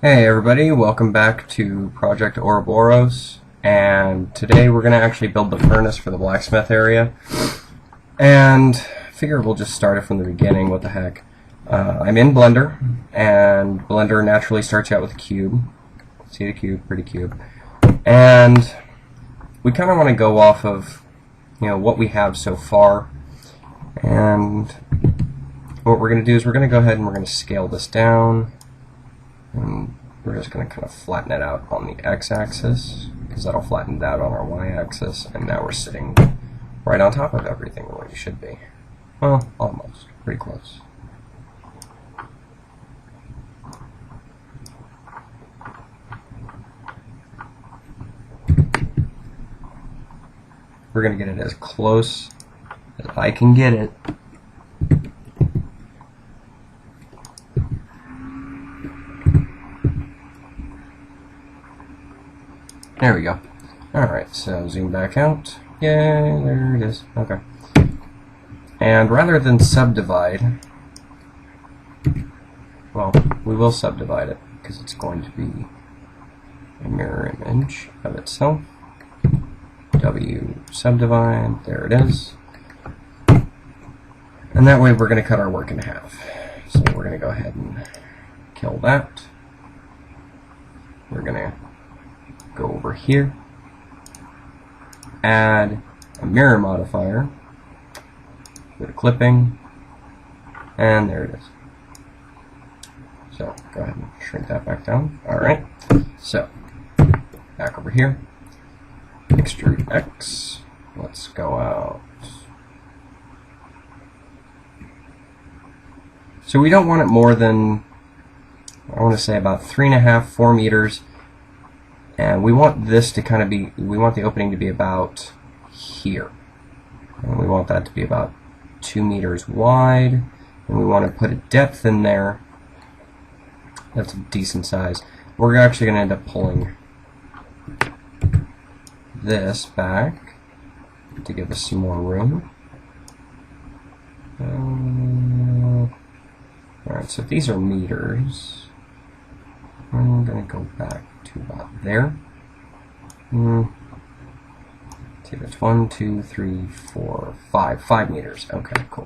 Hey everybody, welcome back to Project Ouroboros, and today we're going to actually build the furnace for the blacksmith area, and I figure we'll just start it from the beginning. What the heck. I'm in Blender, and Blender naturally starts out with a cube. See the cube? Pretty cube. And we kind of want to go off of, what we have so far, and what we're going to do is we're going to go ahead and we're going to scale this down. And we're just going to kind of flatten it out on the x-axis, because that'll flatten it out on our y-axis, and now we're sitting right on top of everything where we should be. Well, almost. Pretty close. We're going to get it as close as I can get it. There we go. Alright, so zoom back out. Yay, there it is. Okay. And rather than subdivide, well, we will subdivide it because it's going to be a mirror image of itself. W subdivide, there it is. And that way we're going to cut our work in half. So we're going to go ahead and kill that. We're going to go over here, add a mirror modifier, go to clipping, and there it is. So go ahead and shrink that back down. Alright, so back over here, extrude X, let's go out. So we don't want it more than, I want to say about 3.5, 4 meters. And we want this to kind of be, we want the opening to be about here. And we want that to be about 2 meters wide. And we want to put a depth in there that's a decent size. We're actually going to end up pulling this back to give us some more room. Alright, so if these are meters, I'm going to go back to about there. See, that's 1, 2, 3, 4, 5. 5 meters. Okay, cool.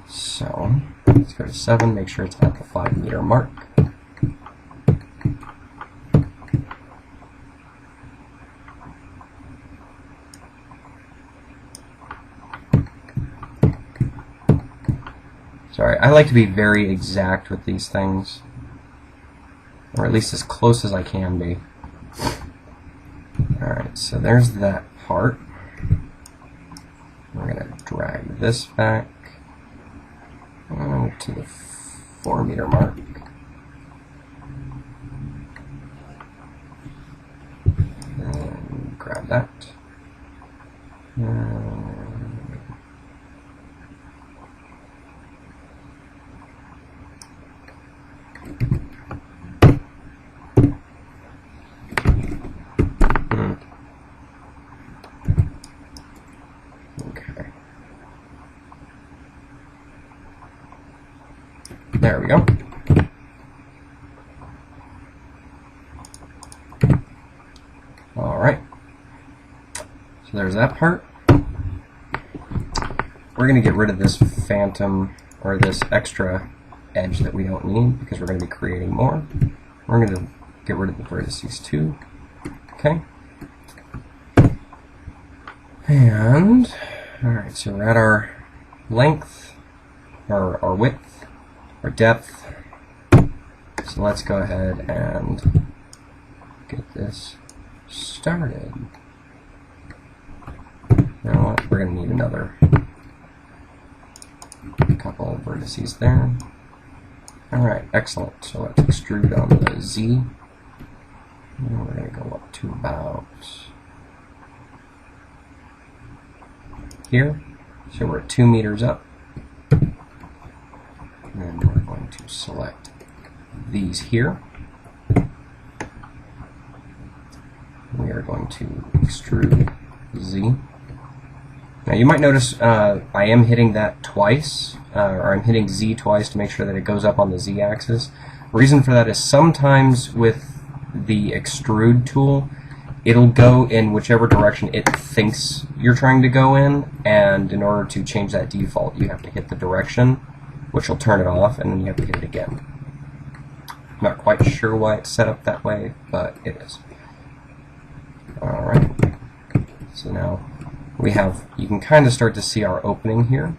So, let's go to 7, make sure it's at the 5 meter mark. Sorry, I like to be very exact with these things. Or at least as close as I can be. Alright, so there's that part. We're going to drag this back to the 4 meter mark. And grab that. There we go. Alright. So there's that part. We're going to get rid of this phantom, or this extra edge that we don't need, because we're going to be creating more. We're going to get rid of the vertices too. Okay. And, alright, so we're at our length, or our width, or depth. So let's go ahead and get this started. You know what? We're going to need another couple of vertices there. Alright, excellent. So let's extrude on the Z. And we're going to go up to about here. So we're at 2 meters up. And then we're going to select these here. We are going to extrude Z. Now you might notice I am hitting that twice, or I'm hitting Z twice to make sure that it goes up on the Z axis. Reason for that is sometimes with the extrude tool, it'll go in whichever direction it thinks you're trying to go in, and in order to change that default, you have to hit the direction, which will turn it off, and then you have to hit it again. I'm not quite sure why it's set up that way, but it is. Alright, so now we have, you can kind of start to see our opening here.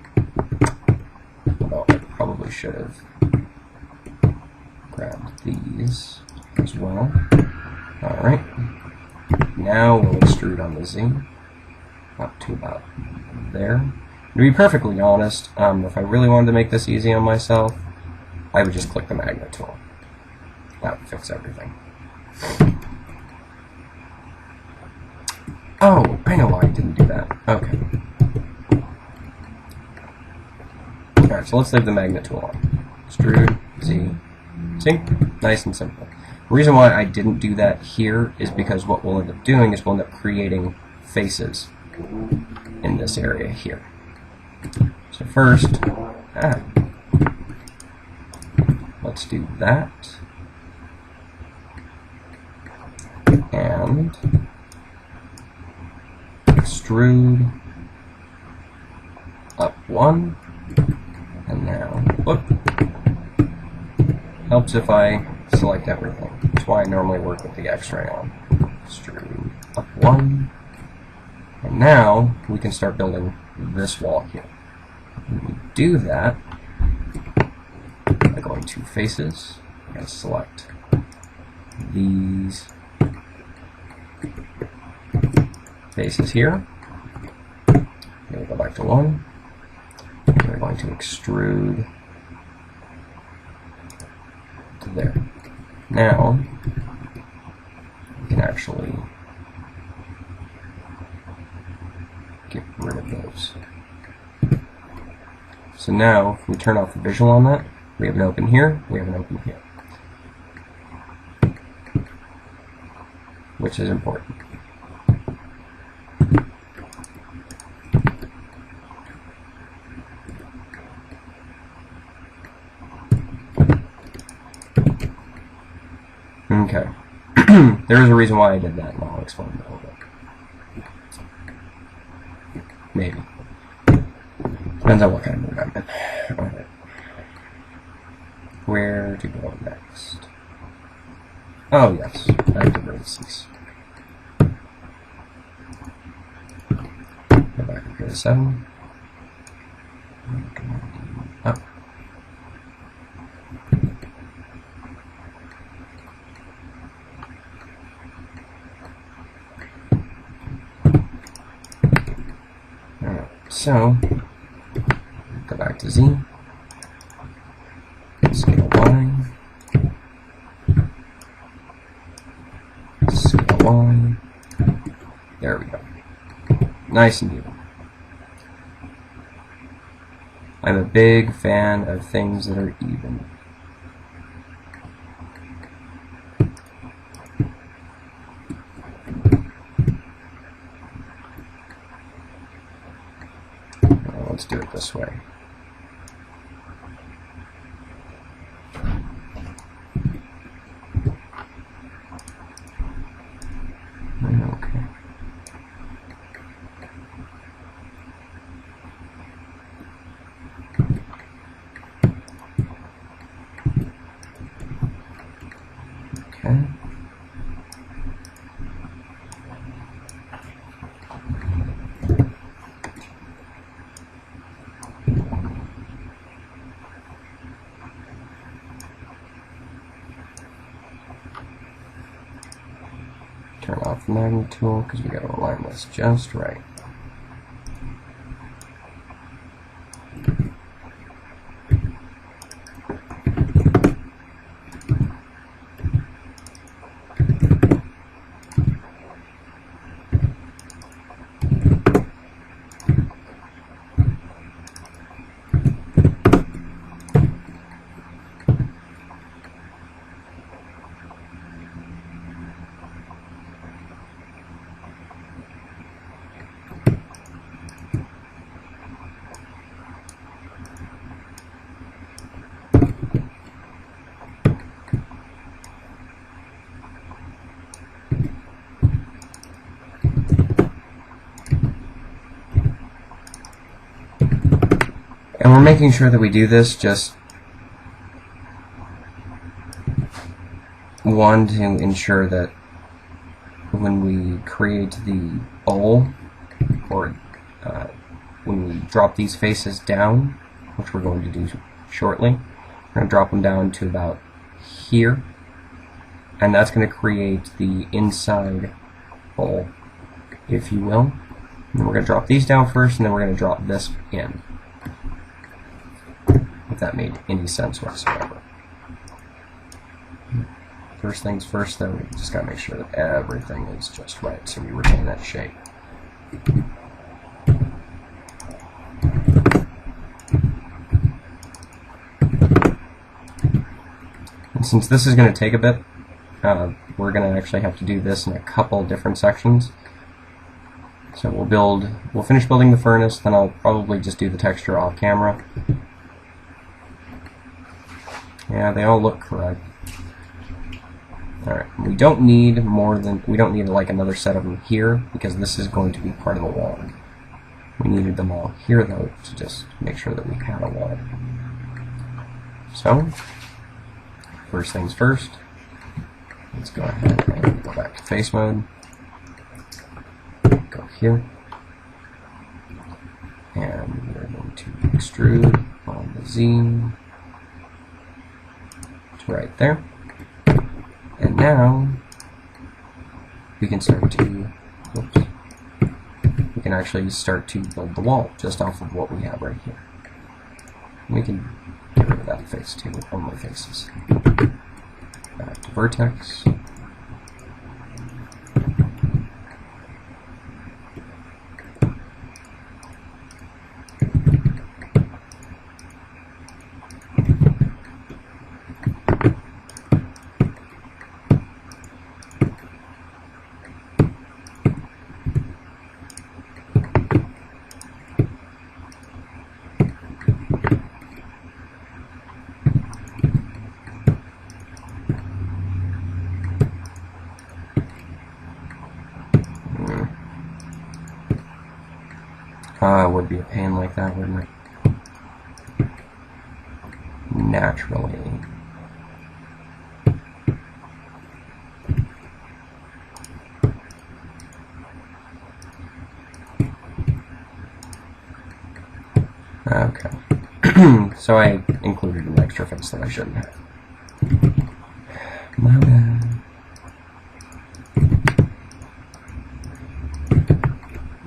Although I probably should have grabbed these as well. Alright, now we'll extrude on the Z, up to about there. To be perfectly honest, if I really wanted to make this easy on myself, I would just click the magnet tool. That would fix everything. Oh, I know why I didn't do that. Okay. Alright, so let's leave the magnet tool on. Extrude, Z. See? Nice and simple. The reason why I didn't do that here is because what we'll end up doing is we'll end up creating faces in this area here. So first, let's do that. And extrude up one, and now, whoop, helps if I select everything. That's why I normally work with the X-ray on. Extrude up one, and now we can start building this wall here. When we do that, by going to faces, I'm going to select these faces here. I'm going to go back to one. We're going to extrude to there. Now, we can actually get rid of those. So now, if we turn off the visual on that, we have an open here, we have an open here. Which is important. Okay. There is a reason why I did that, and I'll explain that a little bit. Maybe. Depends on what kind of mood I'm in. Alright. Where to go next? Oh, yes. I have to erase these. Go back up here to 7. Up. Alright, so go back to Z. Scale Y. Scale Y. There we go. Nice and even. I'm a big fan of things that are even. Well, let's do it this way. Okay. Okay. Turn off the magnet tool because we got to align this just right. And we're making sure that we do this just one, to ensure that when we create the bowl, or when we drop these faces down, which we're going to do shortly, we're going to drop them down to about here, and that's going to create the inside bowl, if you will. And we're going to drop these down first, and then we're going to drop this in, if that made any sense whatsoever. First things first, though, we just got to make sure that everything is just right, so we retain that shape. And since this is going to take a bit, we're going to actually have to do this in a couple different sections. So we'll finish building the furnace, then I'll probably just do the texture off camera. Yeah, they all look correct. Alright, we don't need like another set of them here, because this is going to be part of the wall. We needed them all here, though, to just make sure that we had a wall. So, first things first, let's go ahead and go back to face mode. Go here. And we're going to extrude on the Z to right there. And now we can start to, we can actually start to build the wall just off of what we have right here. We can get rid of that face too, only faces. Back to vertex. It would be a pain like that, wouldn't it? Naturally. Okay. So I included an extra face that I shouldn't have. My bad.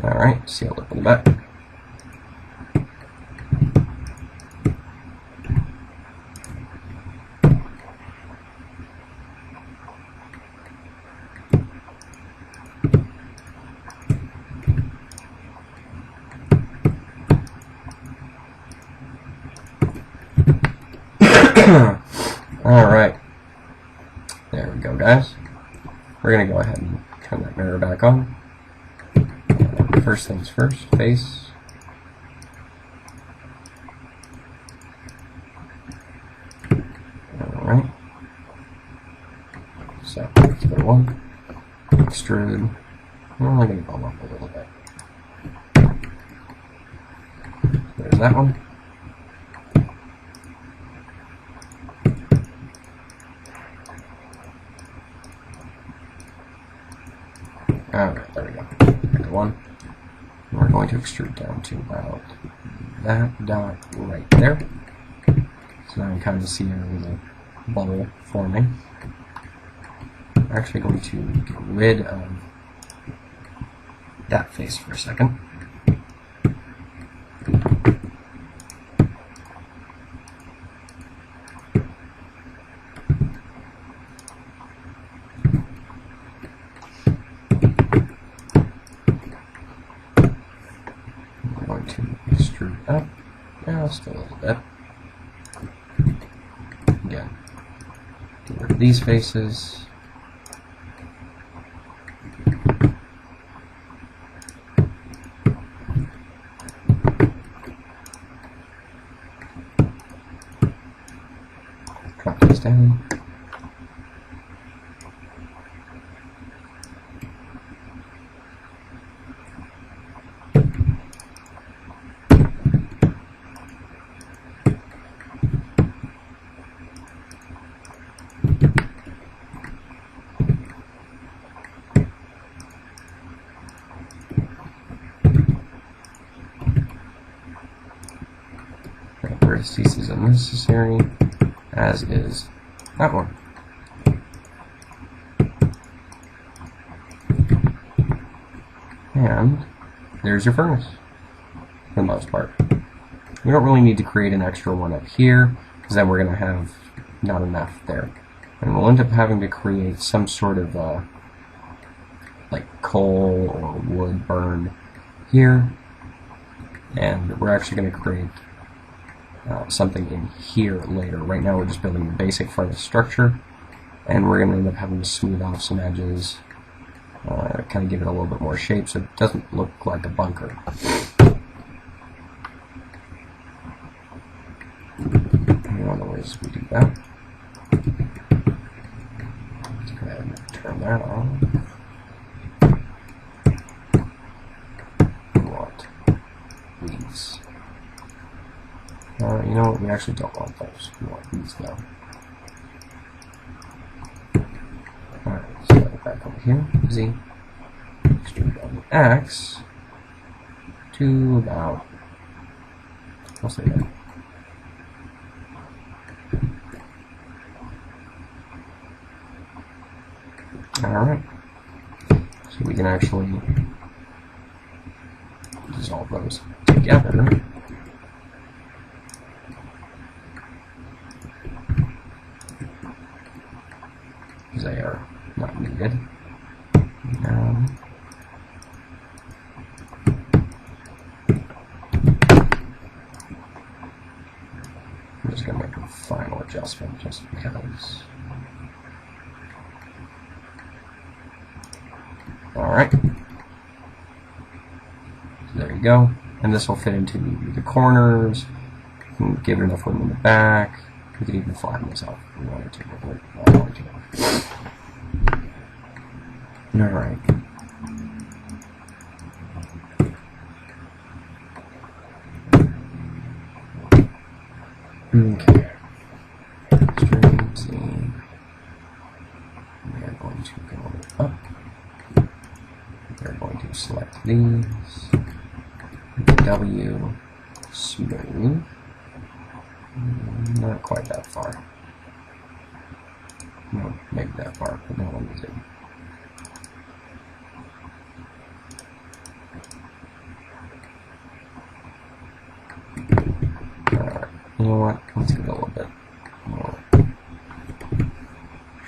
Alright, seal it in the back. Alright, there we go, guys. We're going to go ahead and turn that mirror back on. First things first, face. Alright. So, let's go to one. Extrude. We're only going to bump up a little bit. There's that one. Alright, there we go. There's one. And we're going to extrude down to about that dot right there. So now you kind of see our little bubble forming. We're actually going to get rid of that face for a second. Up, just a little bit. Again, get rid of these faces. Drop these down. ceases unnecessary, as is that one. And there's your furnace, for the most part. We don't really need to create an extra one up here, because then we're going to have not enough there. And we'll end up having to create some sort of like coal or wood burn here. And we're actually going to create something in here later. Right now we're just building the basic furnace structure, and we're going to end up having to smooth off some edges, kind of give it a little bit more shape so it doesn't look like a bunker. One of the ways we do that. Let's go ahead and turn that on. We want these. You know what? We actually don't want those. We want these though. Alright, so back over here. Z. Extrude on the X to about, I'll say that. Alright, so we can actually dissolve those together. Because they are not needed. Now, I'm just going to make a final adjustment just because. Alright, so there you go, and this will fit into the corners. You can give it enough room in the back. We could even flatten this out if we wanted to. Alright. Okay. String Z. We are going to go up. We're going to select these, W, smooth, not quite that far, no, maybe that far, but that one is it. Alright, you know what, let's give it a little bit more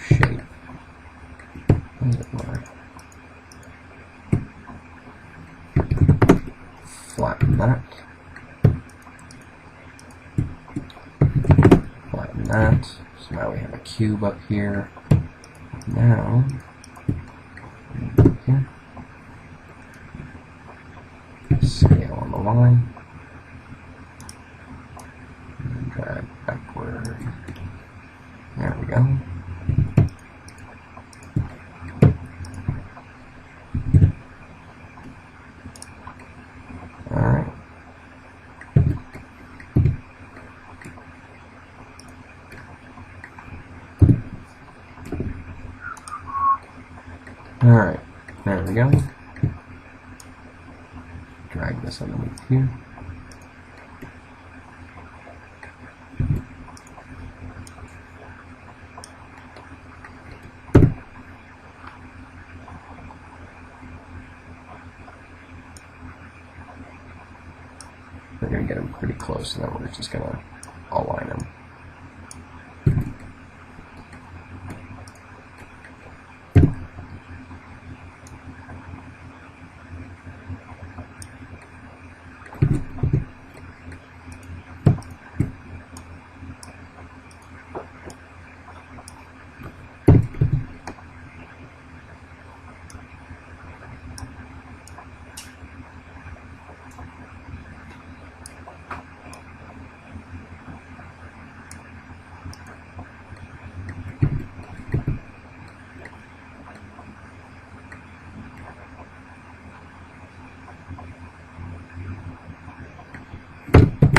shape, a little bit more. Flatten that. Flatten that. So now we have a cube up here. Now, here. Scale on the line. And drag backward. There we go. Alright, there we go. Drag this underneath here. We're going to get them pretty close, and then we're just going to align them.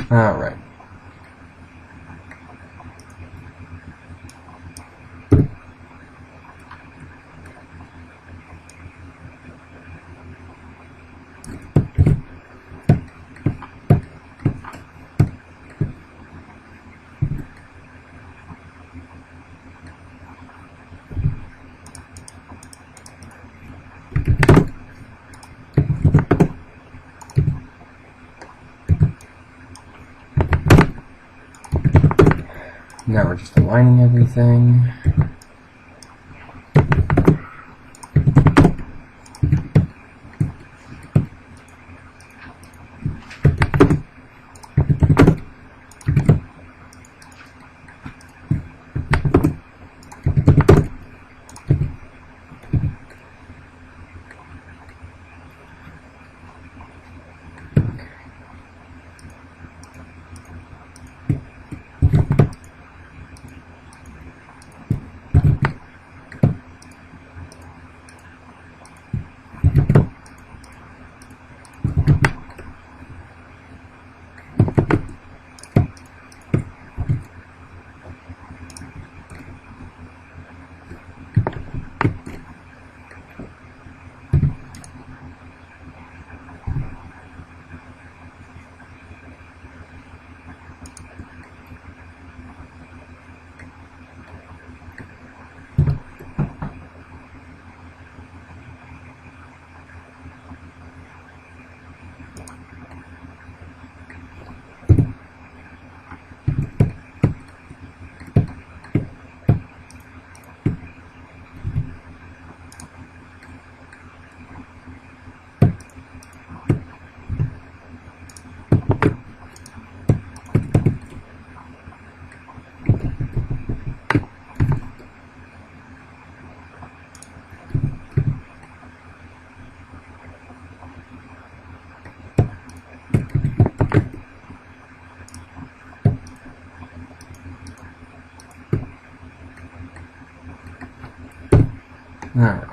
All right. we're just aligning everything. Alright.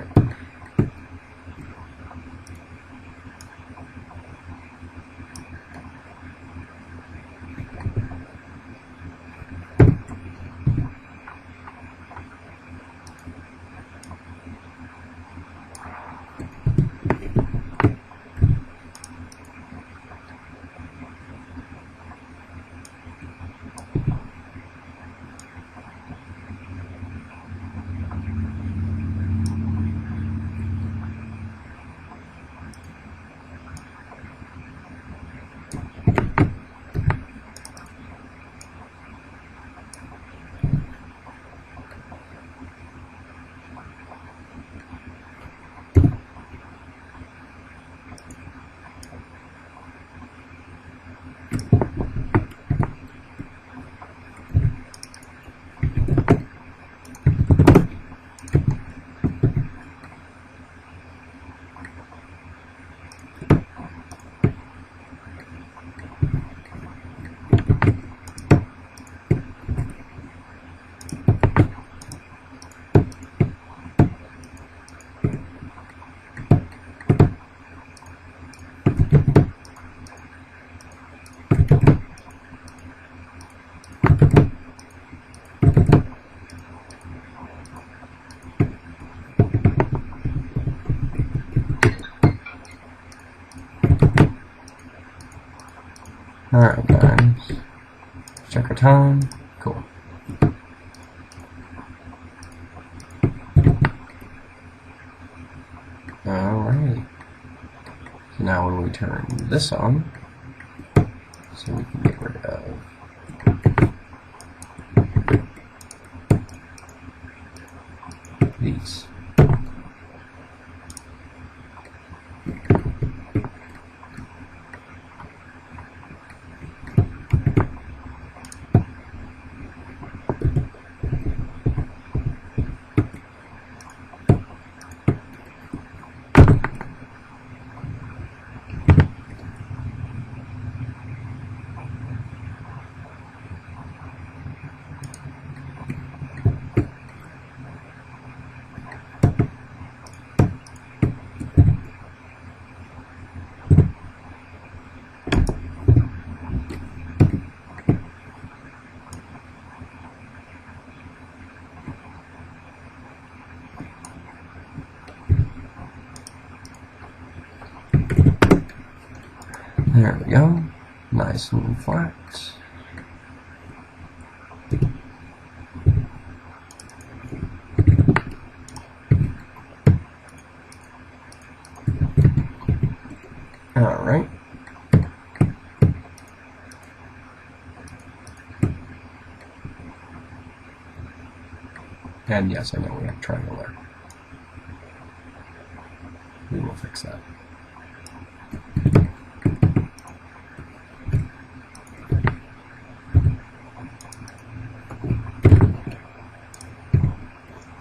Alright guys, check our time, cool. Alright, so now when we turn this on, so we can get rid of these. There we go, nice and flat. Alright. And yes, I know we have triangle there. We will fix that.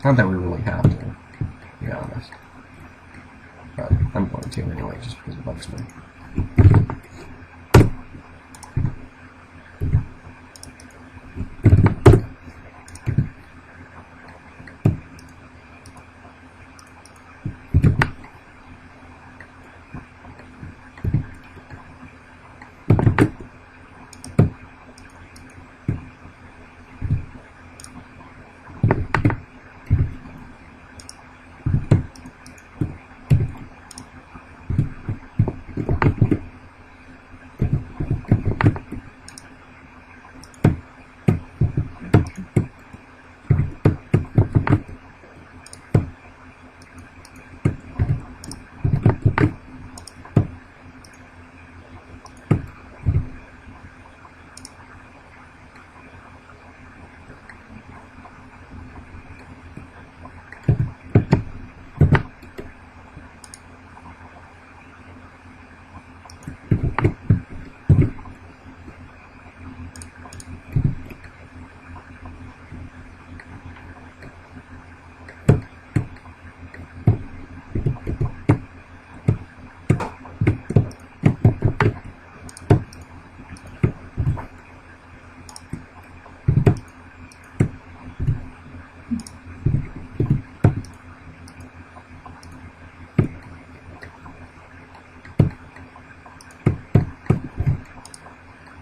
Not that we really have to, to be honest. But I'm going to anyway, just because it bugs me.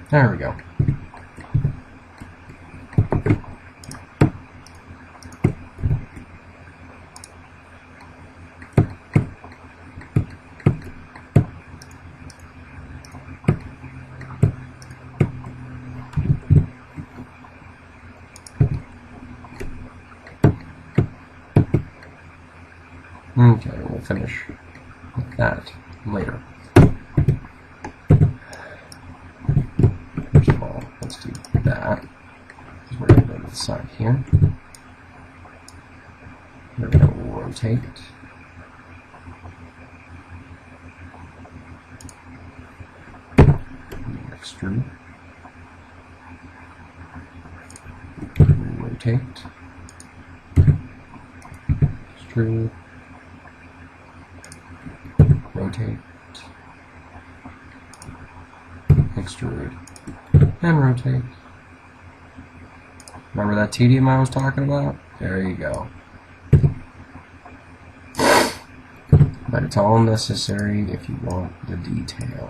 There we go. Okay, we'll finish with that later. First of all, let's do that. We're going to go to the side here. We're going to rotate. Extrude. Rotate. Extrude. Rotate, extrude, and rotate. Remember that tedium I was talking about? There you go. But it's all necessary if you want the detail.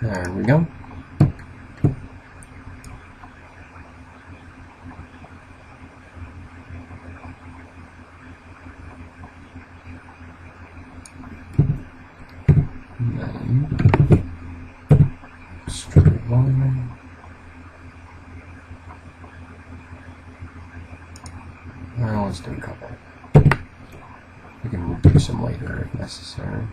There we go. Then straight line. Well, let's do a couple. We can reduce them later if necessary.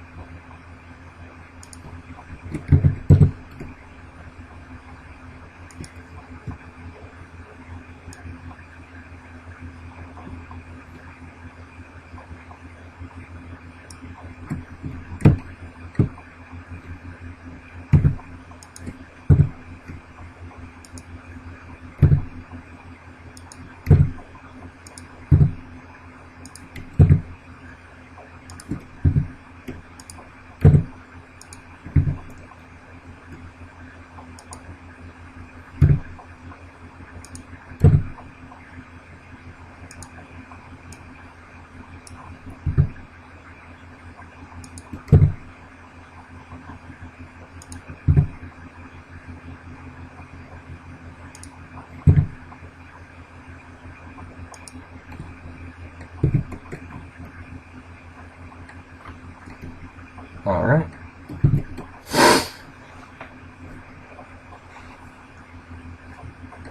Alright.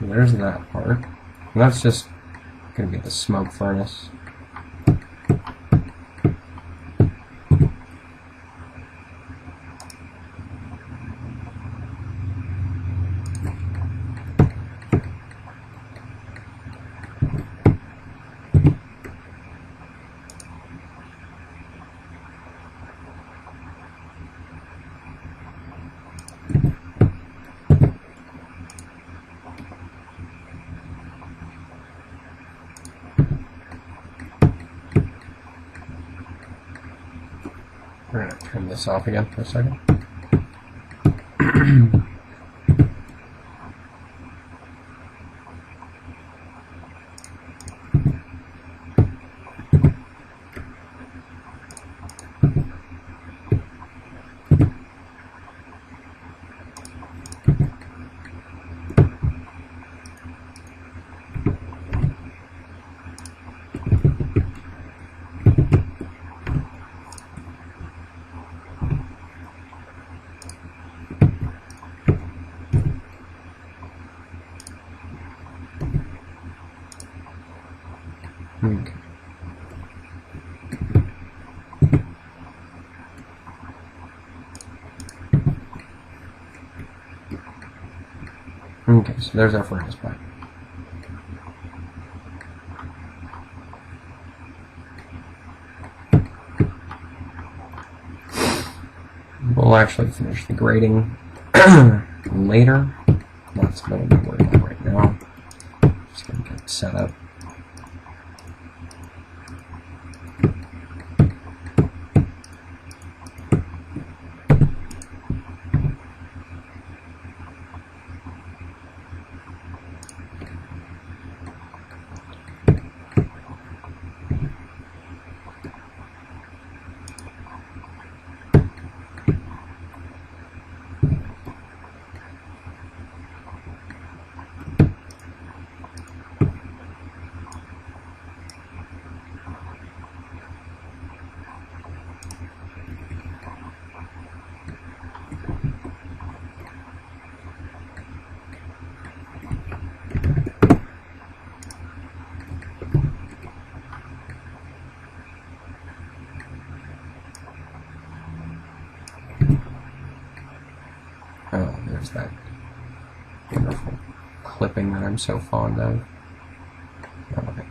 There's that part. And that's just going to be the smoke furnace. We're going to turn this off again for a second. Okay. Okay, so there's our furnace pipe. We'll actually finish the grading later. That's what I'm worried about right now. Just gonna get it set up. Oh, there's that wonderful clipping that I'm so fond of. Okay.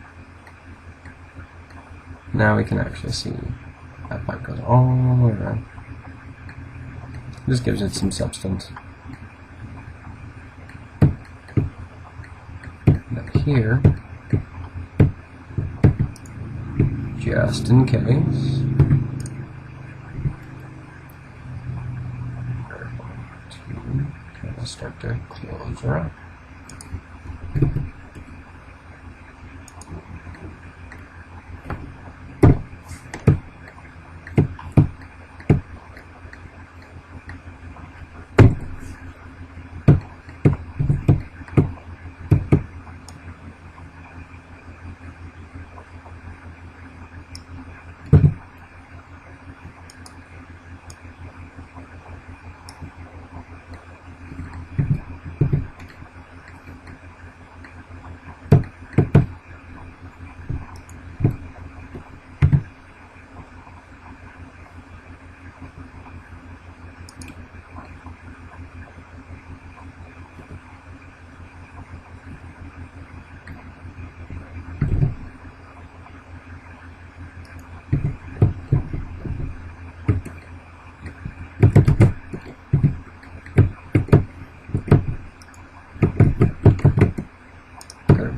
Now we can actually see that pipe goes all the way around. This gives it some substance. Now here, just in case, start to close her up.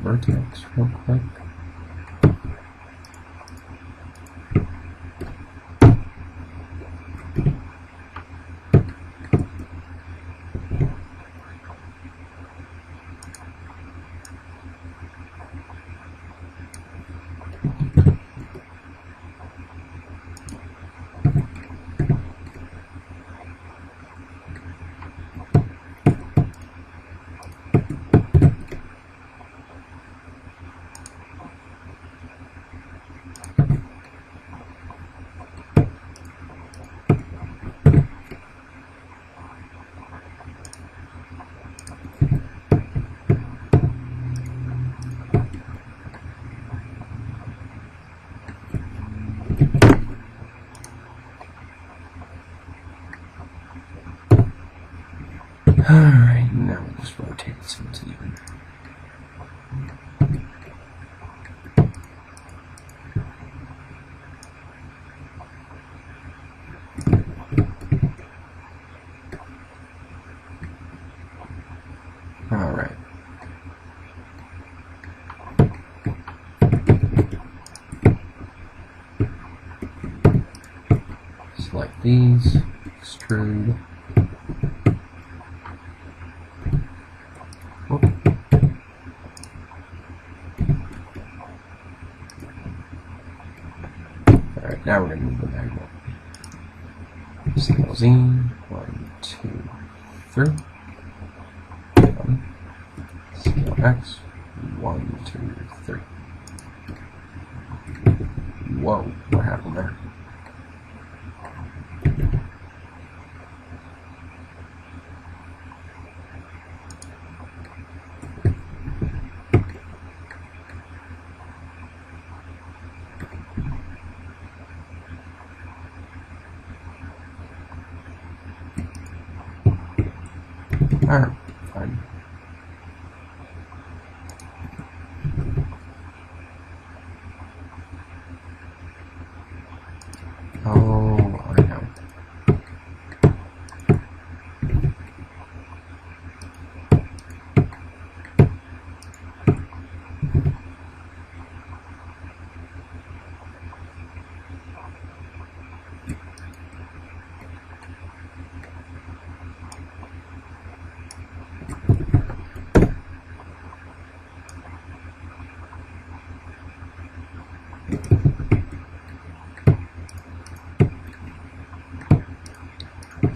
Vertex real quick. Alright, now we'll just rotate it so it's even. Alright. Select these, extrude. Whoop. Alright, now we're going to move the magnet. Scale Z, 1, 2, 3. Scale X, 1, 2, 3. Whoa, what happened there? Alright, fine. Oh, I know.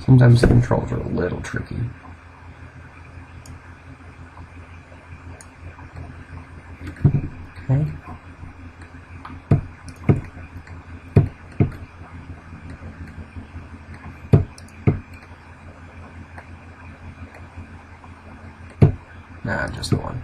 Sometimes the controls are a little tricky. Okay. Nah, just the one.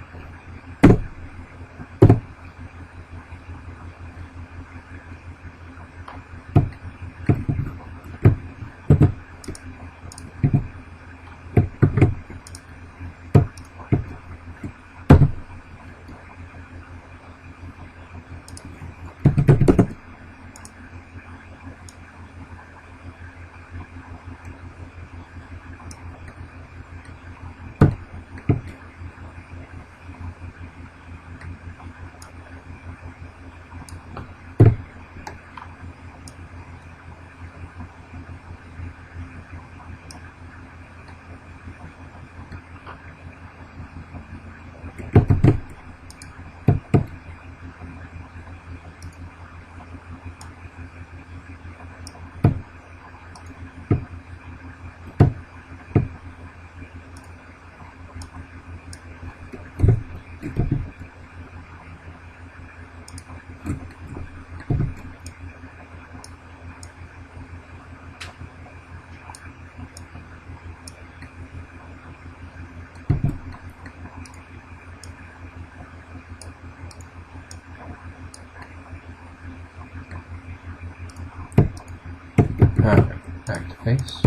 Alright, back to face.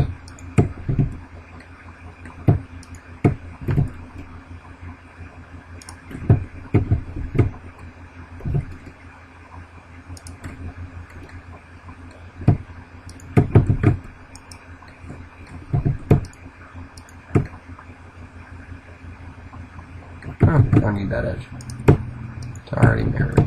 Oh, don't need that edge. It's already mirrored.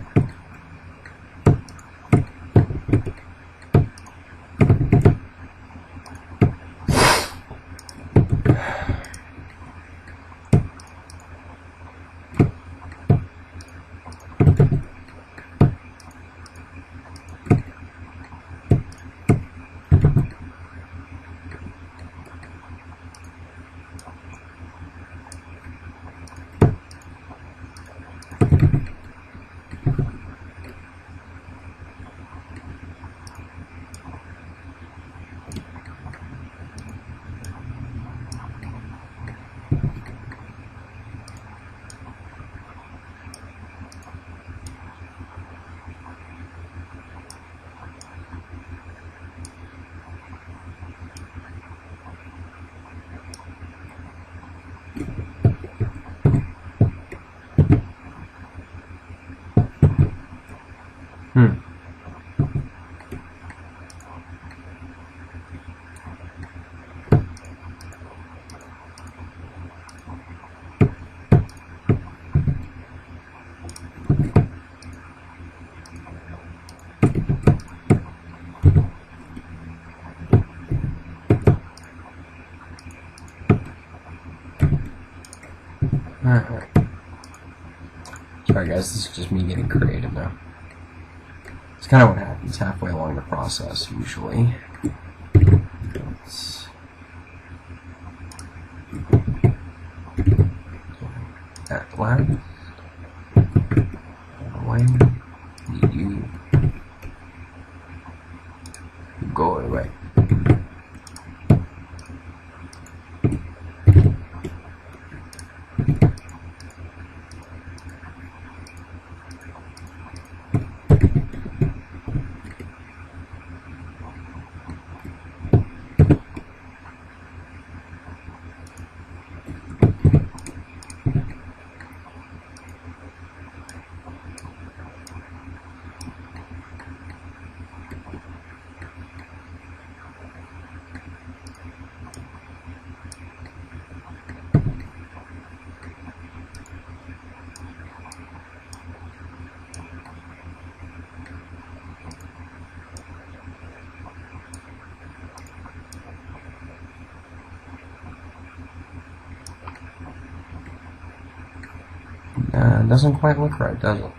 Alright guys, this is just me getting creative now. It's kind of what happens halfway along the process, usually. At last, when you go away. It doesn't quite look right, does it?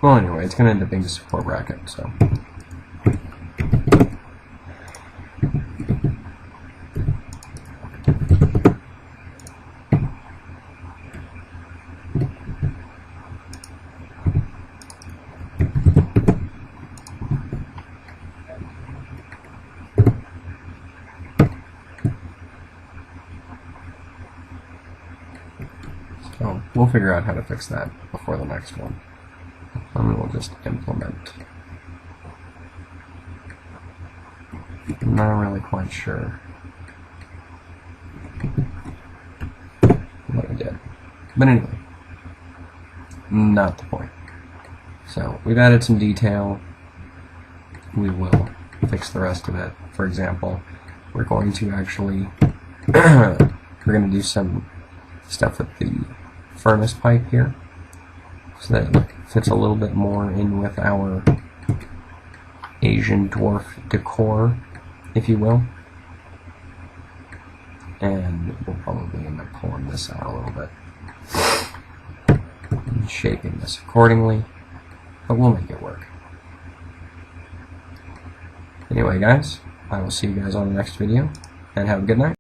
Well, anyway, it's going to end up being a support bracket, so. So we'll figure out how to fix that before the next one. And we'll just implement. I'm not really quite sure what I did. But anyway, not the point. So we've added some detail. We will fix the rest of it. For example, we're going to actually we're going to do some stuff with the furnace pipe here, so that it fits a little bit more in with our Asian dwarf decor, if you will. And we'll probably end up pulling this out a little bit and shaping this accordingly, but we'll make it work. Anyway guys, I will see you guys on the next video, and have a good night.